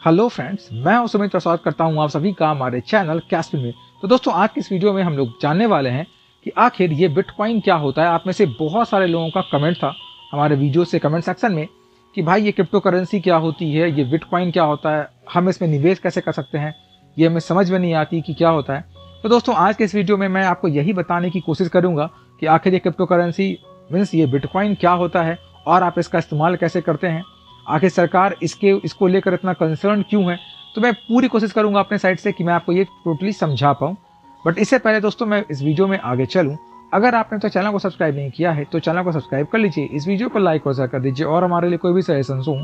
Hello friends, मैं हूं सुमित और स्वागत करता हूं आप सभी का हमारे चैनल कैस्पिन में। तो दोस्तों, आज की इस वीडियो में हम लोग जानने वाले हैं कि आखिर ये बिटकॉइन क्या होता है। आप में से बहुत सारे लोगों का कमेंट था हमारे वीडियो से कमेंट सेक्शन में कि भाई ये क्रिप्टो करेंसी क्या होती है, ये बिटकॉइन क्या होता है, हम इसमें निवेश कैसे कर सकते हैं, ये हमें समझ में नहीं आती कि क्या होता है। तो दोस्तों, आज के इस वीडियो में मैं आपको यही बताने की कोशिश करूँगा कि आखिर ये क्रिप्टो करेंसी मीन्स ये बिटकॉइन क्या होता है और आप इसका इस्तेमाल कैसे करते हैं, आखिर सरकार इसको लेकर इतना कंसर्न क्यों है। तो मैं पूरी कोशिश करूंगा अपने साइड से कि मैं आपको ये टोटली समझा पाऊँ। बट इससे पहले दोस्तों, मैं इस वीडियो में आगे चलूं, अगर आपने तो चैनल को सब्सक्राइब नहीं किया है तो चैनल को सब्सक्राइब कर लीजिए, इस वीडियो को लाइक और शेयर कर दीजिए और हमारे लिए कोई भी सजेशन हो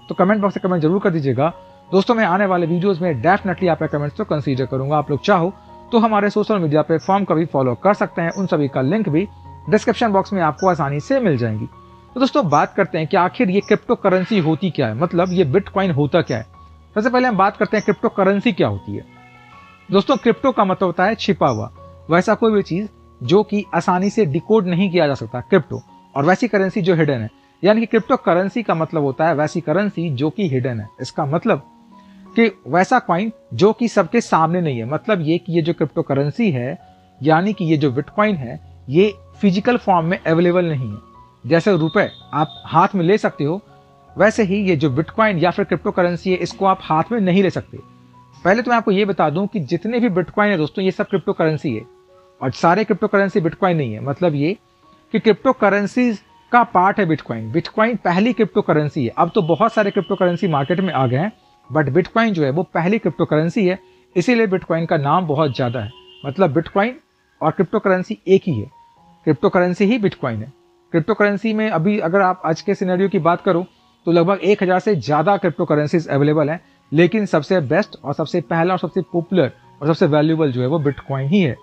तो कमेंट बॉक्स में कमेंट जरूर कर दीजिएगा। दोस्तों, मैं आने वाले वीडियोज़ में डेफिनेटली आपके कमेंट्स तो कंसीडर करूंगा। आप लोग चाहो तो हमारे सोशल मीडिया प्लेटफॉर्म का भी फॉलो कर सकते हैं, उन सभी का लिंक भी डिस्क्रिप्शन बॉक्स में आपको आसानी से मिल जाएंगी। तो दोस्तों, बात करते हैं कि आखिर ये क्रिप्टो करेंसी होती क्या है, मतलब ये बिटकॉइन होता क्या है। सबसे पहले हम बात करते हैं क्रिप्टो करेंसी क्या होती है। दोस्तों, क्रिप्टो का मतलब होता है छिपा हुआ, वैसा कोई भी चीज जो कि आसानी से डिकोड नहीं किया जा सकता, क्रिप्टो। और वैसी करेंसी जो हिडन है, यानी कि क्रिप्टो करेंसी का मतलब होता है वैसी करेंसी जो कि हिडन है। इसका मतलब कि वैसा कॉइन जो कि सबके सामने नहीं है। मतलब ये कि ये जो क्रिप्टो करेंसी है, यानी कि ये जो बिटकॉइन है, ये फिजिकल फॉर्म में अवेलेबल नहीं है। जैसे रुपए आप हाथ में ले सकते हो, वैसे ही ये जो बिटकॉइन या फिर क्रिप्टो करेंसी है, इसको आप हाथ में नहीं ले सकते। पहले तो मैं आपको ये बता दूं कि जितने भी बिटकॉइन है दोस्तों, ये सब क्रिप्टो करेंसी है और सारे क्रिप्टो करेंसी बिटकॉइन नहीं है। मतलब ये कि क्रिप्टो करेंसी का पार्ट है बिटकॉइन। बिटकॉइन पहली क्रिप्टो करेंसी है। अब तो बहुत सारे क्रिप्टो करेंसी मार्केट में आ गए हैं, बट बिटकॉइन जो है वो पहली क्रिप्टो करेंसी है, इसीलिए बिटकॉइन का नाम बहुत ज्यादा है। मतलब बिटकॉइन और क्रिप्टो करेंसी एक ही है, क्रिप्टो करेंसी ही बिटकॉइन है। क्रिप्टो करेंसी में अभी अगर आप आज के सिनेरियो की बात करो तो लगभग 1000 से ज़्यादा क्रिप्टो करेंसीज अवेलेबल हैं, लेकिन सबसे बेस्ट और सबसे पहला और सबसे पॉपुलर और सबसे वैल्यूएबल जो है वो बिटकॉइन ही है।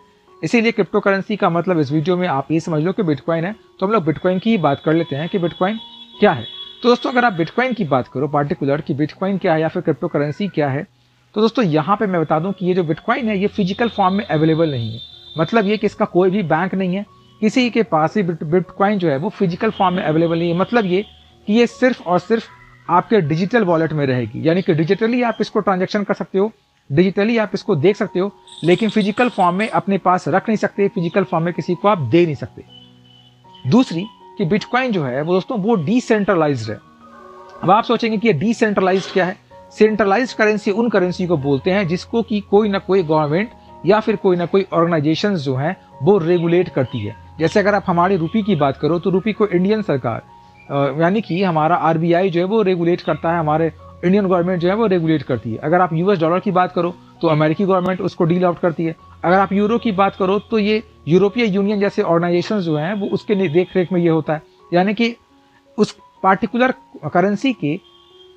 इसीलिए क्रिप्टो करेंसी का मतलब इस वीडियो में आप ये समझ लो कि बिटकॉइन है। तो हम लोग बिटकॉइन की ही बात कर लेते हैं कि बिटकॉइन क्या है। तो दोस्तों, अगर आप बिटकॉइन की बात करो पार्टिकुलर कि बिटकॉइन क्या है या फिर क्रिप्टो करेंसी क्या है, तो दोस्तों यहाँ पे मैं बता दूँ कि ये जो बिटकॉइन है ये फिजिकल फॉर्म में अवेलेबल नहीं है। मतलब ये कि इसका कोई भी बैंक नहीं है, किसी के पास ही बिटकॉइन जो है वो फिजिकल फॉर्म में अवेलेबल नहीं है। मतलब ये कि ये सिर्फ और सिर्फ आपके डिजिटल वॉलेट में रहेगी, यानी कि डिजिटली आप इसको ट्रांजैक्शन कर सकते हो, डिजिटली आप इसको देख सकते हो, लेकिन फिजिकल फॉर्म में अपने पास रख नहीं सकते, फिजिकल फॉर्म में किसी को आप दे नहीं सकते। दूसरी कि बिटकॉइन जो है वो दोस्तों वो डिसेंट्रलाइज्ड है। अब आप सोचेंगे कि ये डिसेंट्रलाइज्ड क्या है। सेंट्रलाइज्ड करेंसी उन करेंसी को बोलते हैं जिसको कि कोई ना कोई गवर्नमेंट या फिर कोई ना कोई ऑर्गेनाइजेशन जो है वो रेगुलेट करती है। जैसे अगर आप हमारे रुपये की बात करो तो रुपये को इंडियन सरकार यानी कि हमारा आरबीआई जो है वो रेगुलेट करता है, हमारे इंडियन गवर्नमेंट जो है वो रेगुलेट करती है। अगर आप यूएस डॉलर की बात करो तो अमेरिकी गवर्नमेंट उसको डील आउट करती है। अगर आप यूरो की बात करो तो ये यूरोपीय यूनियन जैसे ऑर्गेनाइजेशन जो हैं वो उसके देख रेख में ये होता है, यानी कि उस पार्टिकुलर करेंसी के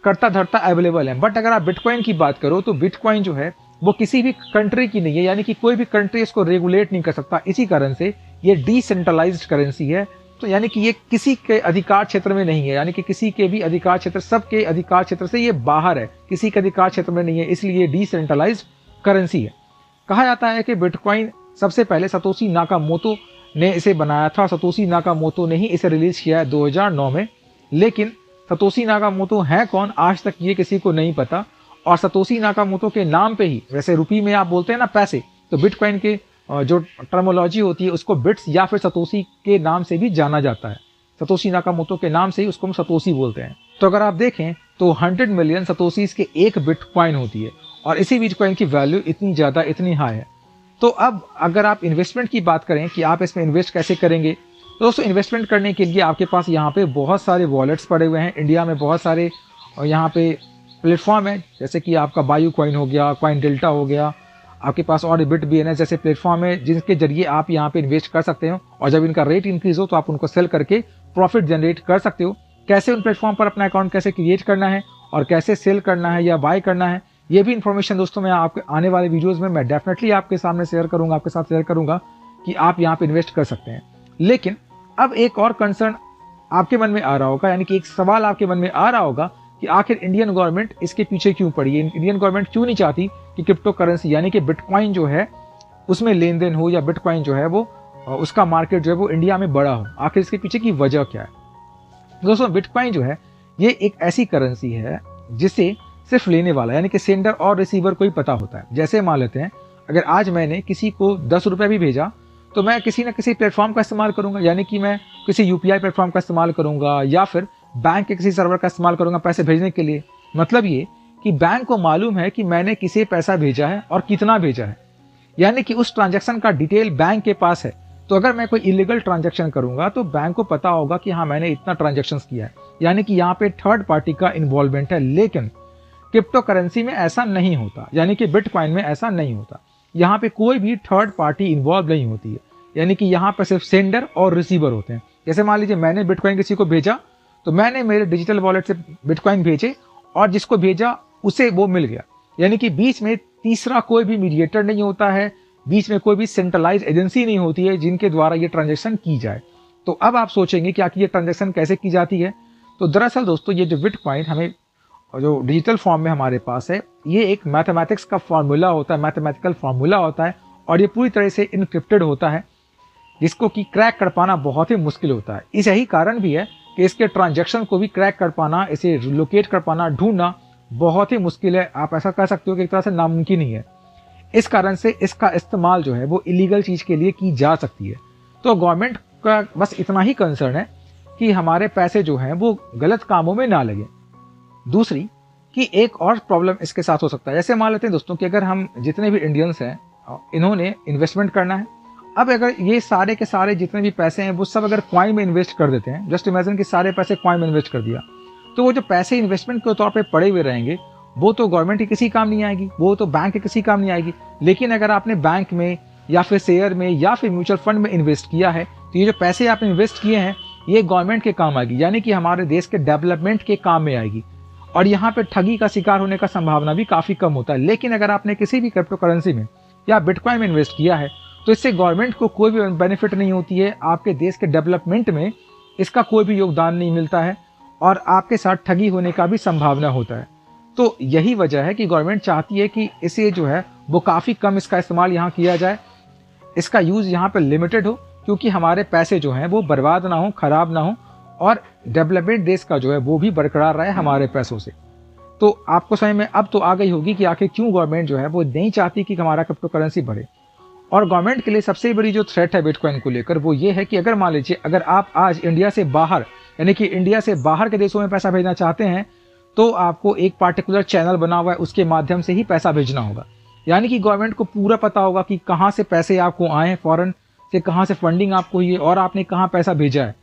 करता धरता अवेलेबल है। बट अगर आप बिटकॉइन की बात करो तो बिटकॉइन जो है वो किसी भी कंट्री की नहीं है, यानी कि कोई भी कंट्री इसको रेगुलेट नहीं कर सकता। इसी कारण से ये डिसेंट्रलाइज्ड करेंसी है। तो यानी कि ये किसी के अधिकार क्षेत्र में नहीं है, यानी कि किसी के भी अधिकार क्षेत्र, सबके अधिकार क्षेत्र से ये बाहर है, किसी के अधिकार क्षेत्र में नहीं है, इसलिए डिसेंट्रलाइज्ड करेंसी है। कहा जाता है कि बिटकॉइन सबसे पहले सतोशी नाकामोतो ने इसे बनाया था। सतोशी नाकामोतो ने ही इसे रिलीज किया है 2009 में। लेकिन सतोशी नाकामोतो है कौन, आज तक ये किसी को नहीं पता। और सतोशी नाकामोतो के नाम पे ही, वैसे रुपये में आप बोलते हैं ना पैसे, तो बिटकॉइन के जो टर्मोलॉजी होती है उसको बिट्स या फिर सतोशी के नाम से भी जाना जाता है। सतोशी नाकामोतो के नाम से ही उसको हम सतोशी बोलते हैं। तो अगर आप देखें तो 100 मिलियन सतोशीज के एक बिटकॉइन होती है और इसी बिटकॉइन की वैल्यू इतनी ज़्यादा, इतनी हाई है। तो अब अगर आप इन्वेस्टमेंट की बात करें कि आप इसमें इन्वेस्ट कैसे करेंगे, तो दोस्तों इन्वेस्टमेंट करने के लिए आपके पास यहाँ पे बहुत सारे वॉलेट्स पड़े हुए हैं। इंडिया में बहुत सारे यहाँ पे प्लेटफॉर्म है, जैसे कि आपका बायू कॉइन हो गया, कॉइन डेल्टा हो गया, आपके पास और बिट बीएनएस जैसे प्लेटफॉर्म है जिनके जरिए आप यहाँ पे इन्वेस्ट कर सकते हो। और जब इनका रेट इंक्रीज हो तो आप उनको सेल करके प्रॉफिट जनरेट कर सकते हो। कैसे उन प्लेटफॉर्म पर अपना अकाउंट कैसे क्रिएट करना है और कैसे सेल करना है या बाय करना है, ये भी इन्फॉर्मेशन दोस्तों मैं आपके आने वाले वीडियोज़ में मैं डेफिनेटली आपके सामने शेयर करूँगा, आपके साथ शेयर करूँगा कि आप यहाँ पे इन्वेस्ट कर सकते हैं। लेकिन अब एक और कंसर्न आपके मन में आ रहा होगा, यानी कि एक सवाल आपके मन में आ रहा होगा कि आखिर इंडियन गवर्नमेंट इसके पीछे क्यों पड़ी है। इंडियन गवर्नमेंट क्यों नहीं चाहती कि क्रिप्टो करेंसी यानी कि बिटकॉइन जो है उसमें लेन देन हो, या बिटकॉइन जो है वो उसका मार्केट जो है वो इंडिया में बड़ा हो। आखिर इसके पीछे की वजह क्या है। दोस्तों, बिटकॉइन जो है ये एक ऐसी करेंसी है जिसे सिर्फ लेने वाला यानी कि सेंडर और रिसीवर को ही पता होता है। जैसे मान लेते हैं अगर आज मैंने किसी को 10 रुपये भी भेजा तो मैं किसी न किसी प्लेटफॉर्म का इस्तेमाल करूंगा, यानी कि मैं किसी यूपीआई प्लेटफॉर्म का इस्तेमाल करूंगा या फिर बैंक के किसी सर्वर का इस्तेमाल करूंगा पैसे भेजने के लिए। मतलब ये कि बैंक को मालूम है कि मैंने किसे पैसा भेजा है और कितना भेजा है, यानी कि उस ट्रांजैक्शन का डिटेल बैंक के पास है। तो अगर मैं कोई इलीगल ट्रांजैक्शन करूंगा तो बैंक को पता होगा कि हाँ मैंने इतना ट्रांजैक्शंस किया है, यानी कि यहाँ पे थर्ड पार्टी का इन्वॉल्वमेंट है। लेकिन क्रिप्टो करेंसी में ऐसा नहीं होता, यानी कि बिटकॉइन में ऐसा नहीं होता। यहाँ पे कोई भी थर्ड पार्टी इन्वॉल्व नहीं होती है, यानी कि यहाँ पे सिर्फ सेंडर और रिसीवर होते हैं। जैसे मान लीजिए मैंने बिटकॉइन किसी को भेजा तो मैंने मेरे डिजिटल वॉलेट से बिटकॉइन भेजे और जिसको भेजा उसे वो मिल गया, यानी कि बीच में तीसरा कोई भी मीडिएटर नहीं होता है, बीच में कोई भी सेंट्रलाइज एजेंसी नहीं होती है जिनके द्वारा ये ट्रांजैक्शन की जाए। तो अब आप सोचेंगे कि आखिर ये ट्रांजैक्शन कैसे की जाती है। तो दरअसल दोस्तों ये जो बिटकॉइन हमें जो डिजिटल फॉर्म में हमारे पास है, ये एक मैथमेटिक्स का फार्मूला होता है, मैथमेटिकल फार्मूला होता है और ये पूरी तरह से इनक्रिप्टेड होता है, जिसको कि क्रैक कर पाना बहुत ही मुश्किल होता है। इस यही कारण भी है कि इसके ट्रांजैक्शन को भी क्रैक कर पाना, इसे लोकेट कर पाना, ढूंढना बहुत ही मुश्किल है। आप ऐसा कह सकते हो कि एक तरह से नामुमकिन ही है। इस कारण से इसका इस्तेमाल जो है वो इलीगल चीज़ के लिए की जा सकती है। तो गवर्नमेंट का बस इतना ही कंसर्न है कि हमारे पैसे जो हैं वो गलत कामों में ना लगे। दूसरी कि एक और प्रॉब्लम इसके साथ हो सकता है, जैसे मान लेते हैं दोस्तों कि अगर हम जितने भी इंडियंस हैं इन्होंने इन्वेस्टमेंट करना है। अब अगर ये सारे के सारे जितने भी पैसे हैं वो सब अगर कॉइन में इन्वेस्ट कर देते हैं, जस्ट इमेजिन कि सारे पैसे कॉइन में इन्वेस्ट कर दिया, तो वो जो पैसे इन्वेस्टमेंट के तौर पे पड़े हुए रहेंगे वो तो गवर्नमेंट के किसी काम नहीं आएगी, वो तो बैंक के किसी काम नहीं आएगी। लेकिन अगर आपने बैंक में या फिर शेयर में या फिर म्यूचुअल फंड में इन्वेस्ट किया है तो ये जो पैसे आपने इन्वेस्ट किए हैं ये गवर्नमेंट के काम आएगी, यानी कि हमारे देश के डेवलपमेंट के काम में आएगी। और यहाँ पे ठगी का शिकार होने का संभावना भी काफ़ी कम होता है। लेकिन अगर आपने किसी भी क्रिप्टो करेंसी में या बिटकॉइन में इन्वेस्ट किया है तो इससे गवर्नमेंट को कोई भी बेनिफिट नहीं होती है, आपके देश के डेवलपमेंट में इसका कोई भी योगदान नहीं मिलता है और आपके साथ ठगी होने का भी संभावना होता है। तो यही वजह है कि गवर्नमेंट चाहती है कि इसे जो है वो काफ़ी कम इसका इस्तेमाल यहाँ किया जाए, इसका यूज़ यहाँ पर लिमिटेड हो, क्योंकि हमारे पैसे जो हैं वो बर्बाद ना हो, ख़राब ना हो और डेवलपमेंट देश का जो है वो भी बरकरार रहे हमारे पैसों से। तो आपको समझ में अब तो आ गई होगी कि आखिर क्यों गवर्नमेंट जो है वो नहीं चाहती कि हमारा क्रिप्टो करेंसी बढ़े। और गवर्नमेंट के लिए सबसे बड़ी जो थ्रेट है बिटकॉइन को लेकर वो ये है कि अगर मान लीजिए अगर आप आज इंडिया से बाहर, यानी कि इंडिया से बाहर के देशों में पैसा भेजना चाहते हैं तो आपको एक पार्टिकुलर चैनल बना हुआ है उसके माध्यम से ही पैसा भेजना होगा, यानी कि गवर्नमेंट को पूरा पता होगा कि कहाँ से पैसे आपको आए हैं, फॉरेन से कहाँ से फंडिंग आपको हुई है और आपने कहाँ पैसा भेजा है।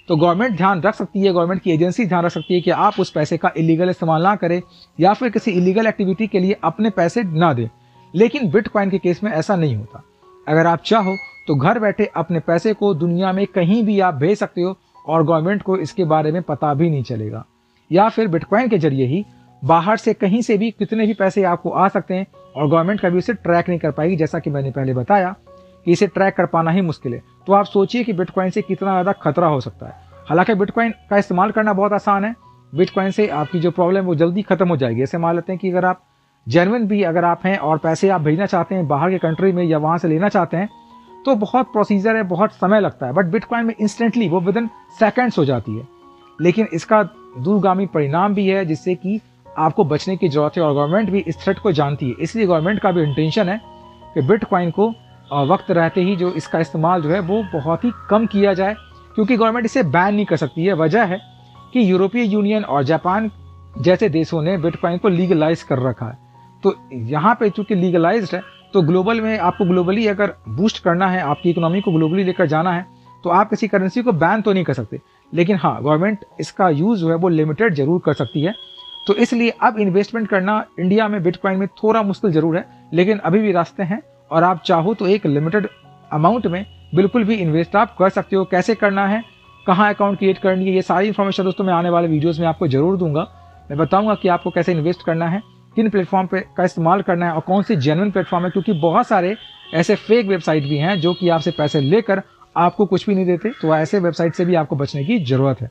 तो गवर्नमेंट ध्यान रख सकती है, गवर्नमेंट की एजेंसी ध्यान रख सकती है कि आप उस पैसे का इलीगल इस्तेमाल ना करें या फिर किसी इलीगल एक्टिविटी के लिए अपने पैसे ना दें। लेकिन बिटकॉइन के केस में ऐसा नहीं होता। अगर आप चाहो तो घर बैठे अपने पैसे को दुनिया में कहीं भी आप भेज सकते हो और गवर्नमेंट को इसके बारे में पता भी नहीं चलेगा। या फिर बिटकॉइन के जरिए ही बाहर से कहीं से भी कितने भी पैसे आपको आ सकते हैं और गवर्नमेंट कभी उसे ट्रैक नहीं कर पाएगी, जैसा कि मैंने पहले बताया कि इसे ट्रैक कर पाना ही मुश्किल है। तो आप सोचिए कि बिटकॉइन से कितना ज़्यादा खतरा हो सकता है। हालांकि बिटकॉइन का इस्तेमाल करना बहुत आसान है, बिटकॉइन से आपकी जो प्रॉब्लम वो जल्दी खत्म हो जाएगी। ऐसे मान लेते हैं कि अगर आप जेन्युइन भी अगर आप हैं और पैसे आप भेजना चाहते हैं बाहर के कंट्री में या वहाँ से लेना चाहते हैं तो बहुत प्रोसीजर है, बहुत समय लगता है, बट बिटकॉइन में इंस्टेंटली वो विद इन सेकेंड्स हो जाती है। लेकिन इसका दूरगामी परिणाम भी है जिससे कि आपको बचने की जरूरत है और गवर्नमेंट भी इस थ्रेट को जानती है। इसलिए गवर्नमेंट का भी इंटेंशन है कि बिटकॉइन को वक्त रहते ही जो इसका इस्तेमाल जो है वो बहुत ही कम किया जाए, क्योंकि गवर्नमेंट इसे बैन नहीं कर सकती है। वजह है कि यूरोपीय यूनियन और जापान जैसे देशों ने बिटकॉइन को लीगलाइज कर रखा है। तो यहाँ पे चूंकि लीगलाइज्ड है तो ग्लोबल में आपको ग्लोबली अगर बूस्ट करना है, आपकी इकोनॉमी को ग्लोबली लेकर जाना है तो आप किसी करेंसी को बैन तो नहीं कर सकते, लेकिन हाँ गवर्नमेंट इसका यूज़ जो है वो लिमिटेड जरूर कर सकती है। तो इसलिए अब इन्वेस्टमेंट करना इंडिया में बिटकॉइन में थोड़ा मुश्किल जरूर है, लेकिन अभी भी रास्ते हैं और आप चाहो तो एक लिमिटेड अमाउंट में बिल्कुल भी इन्वेस्ट आप कर सकते हो। कैसे करना है, कहाँ अकाउंट क्रिएट करनी है, ये सारी इन्फॉर्मेशन दोस्तों मैं आने वाले वीडियोज़ में आपको जरूर दूंगा। मैं बताऊंगा कि आपको कैसे इन्वेस्ट करना है, किन प्लेटफॉर्म पे का इस्तेमाल करना है और कौन सी जेन्युइन प्लेटफॉर्म है, क्योंकि बहुत सारे ऐसे फेक वेबसाइट भी हैं जो कि आपसे पैसे लेकर आपको कुछ भी नहीं देते। तो ऐसे वेबसाइट से भी आपको बचने की जरूरत है।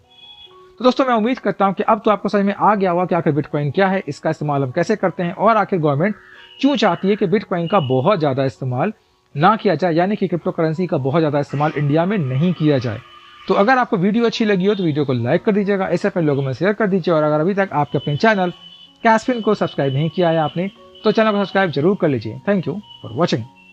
तो दोस्तों मैं उम्मीद करता हूं कि अब तो आपको समझ में आ गया होगा कि आखिर बिटकॉइन क्या है, इसका इस्तेमाल हम कैसे करते हैं और आखिर गवर्नमेंट क्यों चाहती है कि बिटकॉइन का बहुत ज़्यादा इस्तेमाल ना किया जाए, यानी कि क्रिप्टो करेंसी का बहुत ज़्यादा इस्तेमाल इंडिया में नहीं किया जाए। तो अगर आपको वीडियो अच्छी लगी हो तो वीडियो को लाइक कर दीजिएगा, ऐसे अपने लोगों में शेयर कर दीजिए और अगर अभी तक आपके अपने चैनल कैस्पिन को सब्सक्राइब नहीं किया है आपने तो चैनल को सब्सक्राइब जरूर कर लीजिए। Thank you for watching.